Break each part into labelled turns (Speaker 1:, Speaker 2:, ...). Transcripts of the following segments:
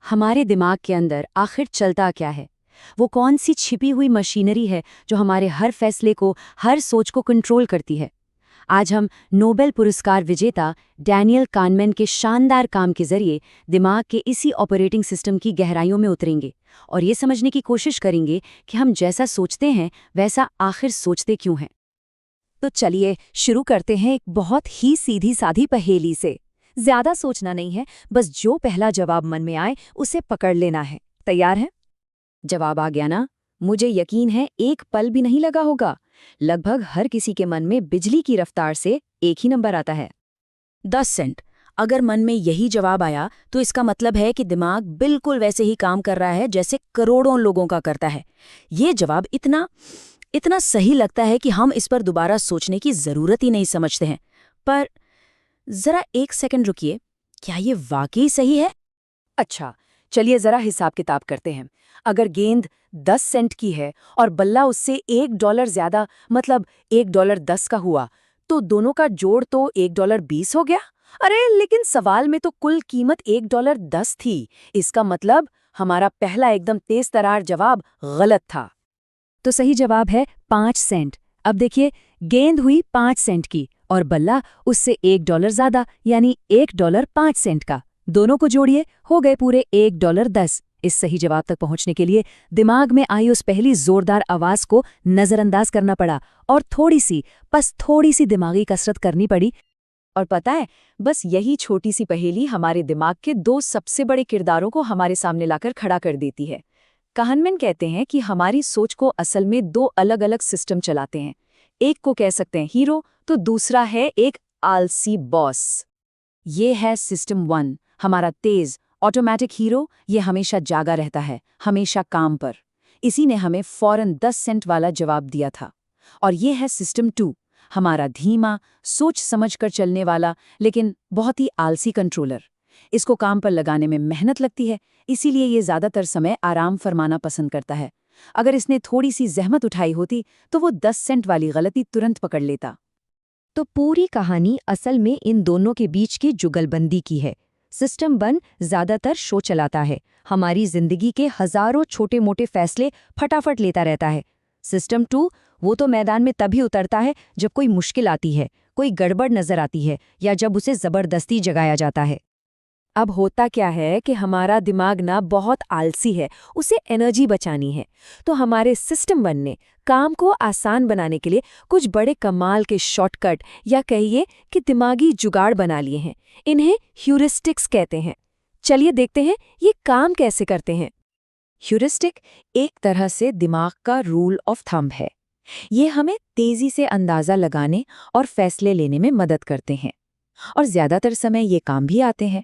Speaker 1: हमारे दिमाग के अंदर आखिर चलता क्या है? वो कौन सी छिपी हुई मशीनरी है जो हमारे हर फैसले को, हर सोच को कंट्रोल करती है? आज हम नोबेल पुरस्कार विजेता डैनियल कानमैन के शानदार काम के जरिए दिमाग के इसी ऑपरेटिंग सिस्टम की गहराइयों में उतरेंगे और ये समझने की कोशिश करेंगे कि हम जैसा सोचते हैं वैसा आखिर सोचते क्यों हैं।
Speaker 2: तो चलिए शुरू करते हैं एक बहुत ही सीधी साधी पहेली से। ज्यादा सोचना नहीं है, बस जो पहला जवाब मन में आए उसे पकड़ लेना है। तैयार है?
Speaker 1: जवाब आ गया ना? मुझे यकीन है एक पल भी नहीं लगा होगा। लगभग हर किसी के मन में बिजली की रफ्तार से एक ही नंबर आता है, 10 सेंट। अगर मन में यही जवाब आया तो इसका मतलब है कि दिमाग बिल्कुल वैसे ही काम कर रहा है जैसे करोड़ों लोगों का करता है। ये जवाब इतना इतना सही लगता है कि हम इस पर दोबारा सोचने की जरूरत ही नहीं समझते हैं। पर जरा एक सेकंड रुकिए, क्या ये वाकई सही है?
Speaker 2: अच्छा, चलिए जरा हिसाब किताब करते हैं। अगर गेंद 10 सेंट की है और बल्ला उससे $1 ज्यादा, मतलब $1.10 का हुआ, तो दोनों का जोड़ तो $1.20 हो गया। अरे लेकिन सवाल में तो कुल कीमत $1.10 थी। इसका मतलब हमारा पहला एकदम तेज तरार जवाब गलत था। तो सही जवाब है 5 सेंट। अब देखिए, गेंद हुई 5 सेंट की और बल्ला उससे $1 ज्यादा, यानी $1.05 का। दोनों को जोड़िए, हो गए पूरे $1.10। इस सही जवाब तक पहुंचने के लिए दिमाग में आई उस पहली जोरदार आवाज को नजरअंदाज करना पड़ा और थोड़ी सी दिमागी कसरत करनी पड़ी। और पता है, बस यही छोटी सी पहेली हमारे दिमाग के दो सबसे बड़े किरदारों को हमारे सामने लाकर खड़ा कर देती है। काहनमैन कहते हैं कि हमारी सोच को असल में दो अलग अलग सिस्टम चलाते हैं। एक को कह सकते हैं हीरो, तो दूसरा है एक आलसी बॉस। ये है सिस्टम 1, हमारा तेज ऑटोमेटिक हीरो। ये हमेशा जागा रहता है, हमेशा काम पर। इसी ने हमें फौरन 10 सेंट वाला जवाब दिया था। और ये है सिस्टम 2, हमारा धीमा, सोच समझकर चलने वाला लेकिन बहुत ही आलसी कंट्रोलर। इसको काम पर लगाने में मेहनत लगती है, इसीलिए ये ज्यादातर समय आराम फरमाना पसंद करता है। अगर इसने थोड़ी सी जहमत उठाई होती तो वो 10 सेंट वाली गलती तुरंत पकड़ लेता।
Speaker 3: तो पूरी कहानी असल में इन दोनों के बीच की जुगलबंदी की है। सिस्टम 1 ज्यादातर शो चलाता है, हमारी जिंदगी के हजारों छोटे मोटे फैसले फटाफट लेता रहता है। सिस्टम 2 वो तो मैदान में तभी उतरता है जब कोई मुश्किल आती है, कोई गड़बड़ नजर आती है या जब उसे जबरदस्ती जगाया जाता है।
Speaker 2: अब होता क्या है कि हमारा दिमाग ना बहुत आलसी है, उसे एनर्जी बचानी है। तो हमारे सिस्टम 1 ने काम को आसान बनाने के लिए कुछ बड़े कमाल के शॉर्टकट या कहिए कि दिमागी जुगाड़ बना लिए हैं। इन्हें ह्यूरिस्टिक्स कहते हैं। चलिए देखते हैं ये काम कैसे करते हैं। ह्यूरिस्टिक एक तरह से दिमाग का रूल ऑफ थंब है। ये हमें तेजी से अंदाजा लगाने और फैसले लेने में मदद करते हैं और ज्यादातर समय ये काम भी आते हैं।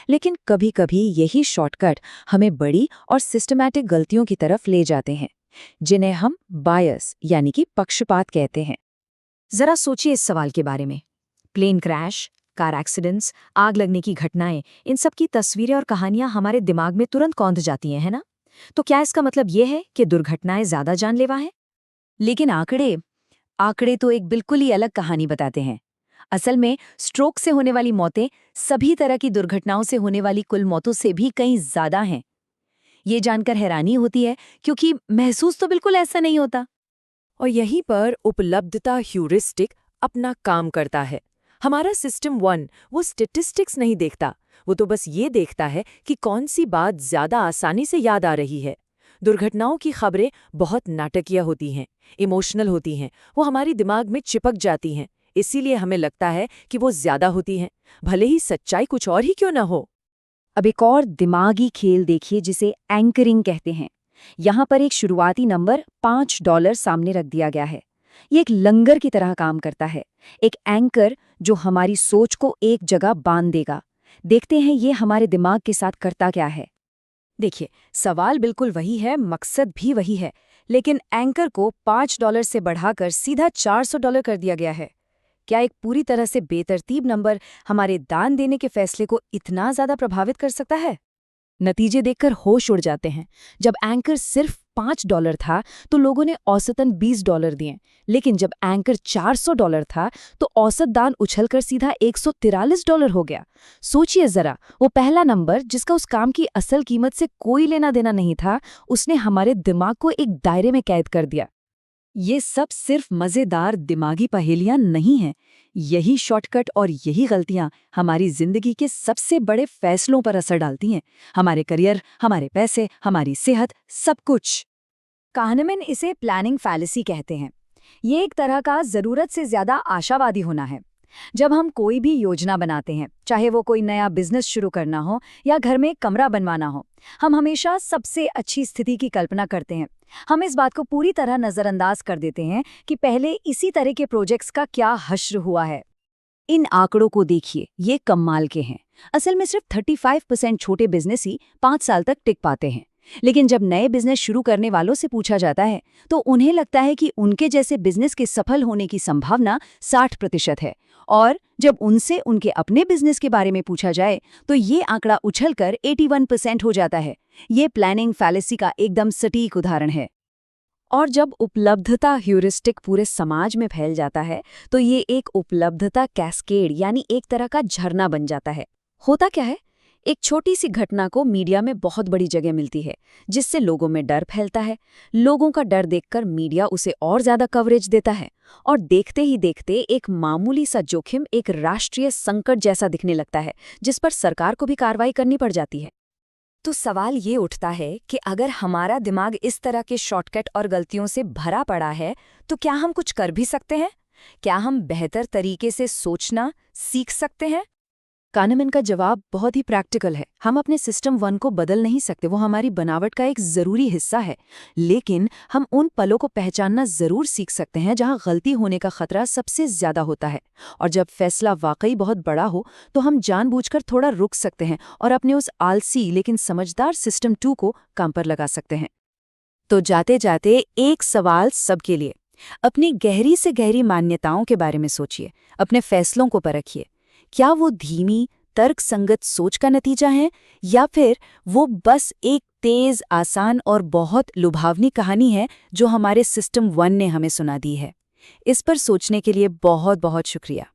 Speaker 2: लेकिन कभी-कभी यही शॉर्टकट हमें बड़ी और सिस्टमैटिक गलतियों की तरफ ले जाते हैं, जिन्हें हम बायस यानी कि पक्षपात कहते हैं।
Speaker 1: जरा सोचिए इस सवाल के बारे में। प्लेन क्रैश, कार एक्सीडेंट्स, आग लगने की घटनाएं, इन सब की तस्वीरें और कहानियां हमारे दिमाग में तुरंत कौंध जाती हैं, है ना? तो क्या इसका मतलब ये है कि दुर्घटनाएं ज्यादा जानलेवा हैं? लेकिन आंकड़े तो एक बिल्कुल ही अलग कहानी बताते हैं। असल में स्ट्रोक से होने वाली मौतें सभी तरह की दुर्घटनाओं से होने वाली कुल मौतों से भी कहीं ज्यादा हैं। ये जानकर हैरानी होती है क्योंकि महसूस तो बिल्कुल ऐसा नहीं होता।
Speaker 2: और यहीं पर उपलब्धता ह्यूरिस्टिक अपना काम करता है। हमारा सिस्टम 1 वो स्टैटिस्टिक्स नहीं देखता, वो तो बस ये देखता है कि कौन सी बात ज्यादा आसानी से याद आ रही है। दुर्घटनाओं की खबरें बहुत नाटकीय होती हैं, इमोशनल होती हैं, वो हमारी दिमाग में चिपक जाती हैं। इसीलिए हमें लगता है कि वो ज्यादा होती हैं, भले ही सच्चाई कुछ और ही क्यों न हो।
Speaker 1: अब एक और दिमागी खेल देखिए जिसे एंकरिंग कहते हैं। यहाँ पर एक शुरुआती नंबर $5 सामने रख दिया गया है। ये एक लंगर की तरह काम करता है, एक एंकर जो हमारी सोच को एक जगह बांध देगा। देखते हैं ये हमारे दिमाग के साथ करता क्या है।
Speaker 2: देखिए, सवाल बिल्कुल वही है, मकसद भी वही है, लेकिन एंकर को $5 से बढ़ाकर सीधा $400 कर दिया गया है। क्या एक पूरी तरह से बेतरतीब नंबर हमारे दान देने के फैसले को इतना ज्यादा प्रभावित कर सकता है? नतीजे देखकर होश उड़ जाते हैं। जब एंकर सिर्फ $5 था तो लोगों ने औसतन $20 दिए, लेकिन जब एंकर $400 था तो औसत दान उछलकर सीधा $143 हो गया। सोचिए जरा, वो पहला नंबर जिसका उस काम की असल कीमत से कोई लेना देना नहीं था, उसने हमारे दिमाग को एक दायरे में कैद कर दिया।
Speaker 3: ये सब सिर्फ मजेदार दिमागी पहेलियां नहीं हैं। यही शॉर्टकट और यही गलतियां हमारी जिंदगी के सबसे बड़े फैसलों पर असर डालती हैं। हमारे करियर, हमारे पैसे, हमारी सेहत, सब कुछ।
Speaker 1: kahneman इसे प्लानिंग फैलेसी कहते हैं। ये एक तरह का जरूरत से ज्यादा आशावादी होना है। जब हम कोई भी योजना बनाते हैं, चाहे वो कोई नया बिजनेस शुरू करना हो या घर में कमरा बनवाना हो, हम हमेशा सबसे अच्छी स्थिति की कल्पना करते हैं। हम इस बात को पूरी तरह नजरअंदाज कर देते हैं कि पहले इसी तरह के प्रोजेक्ट्स का क्या हश्र हुआ है।
Speaker 3: इन आंकड़ों को देखिए, ये कमाल के हैं। असल में सिर्फ 35% छोटे बिजनेस ही 5 साल तक टिक पाते हैं। लेकिन जब नए बिजनेस शुरू करने वालों से पूछा जाता है तो उन्हें लगता है कि उनके जैसे बिजनेस के सफल होने की संभावना 60% है, और जब उनसे उनके अपने बिजनेस के बारे में पूछा जाए तो ये आंकड़ा उछलकर 81% हो जाता है। ये प्लानिंग फैलेसी का एकदम सटीक उदाहरण है।
Speaker 2: और जब उपलब्धता ह्यूरिस्टिक पूरे समाज में फैल जाता है तो ये एक उपलब्धता कैस्केड यानी एक तरह का झरना बन जाता है। होता क्या है, एक छोटी सी घटना को मीडिया में बहुत बड़ी जगह मिलती है, जिससे लोगों में डर फैलता है। लोगों का डर देखकर मीडिया उसे और ज्यादा कवरेज देता है, और देखते ही देखते एक मामूली सा जोखिम एक राष्ट्रीय संकट जैसा दिखने लगता है, जिस पर सरकार को भी कार्रवाई करनी पड़ जाती है।
Speaker 1: तो सवाल ये उठता है कि अगर हमारा दिमाग इस तरह के शॉर्टकट और गलतियों से भरा पड़ा है, तो क्या हम कुछ कर भी सकते हैं? क्या हम बेहतर तरीके से सोचना सीख सकते हैं?
Speaker 2: kahneman का जवाब बहुत ही प्रैक्टिकल है। हम अपने सिस्टम 1 को बदल नहीं सकते, वो हमारी बनावट का एक जरूरी हिस्सा है। लेकिन हम उन पलों को पहचानना जरूर सीख सकते हैं जहां गलती होने का खतरा सबसे ज्यादा होता है। और जब फैसला वाकई बहुत बड़ा हो तो हम जानबूझकर थोड़ा रुक सकते हैं और अपने उस आलसी लेकिन समझदार सिस्टम 2 को काम पर लगा सकते हैं। तो जाते जाते एक सवाल सबके लिए, अपनी गहरी से गहरी मान्यताओं के बारे में सोचिए, अपने फैसलों को परखिए। क्या वो धीमी तर्कसंगत सोच का नतीजा है, या फिर वो बस एक तेज, आसान और बहुत लुभावनी कहानी है जो हमारे सिस्टम 1 ने हमें सुना दी है? इस पर सोचने के लिए बहुत बहुत शुक्रिया।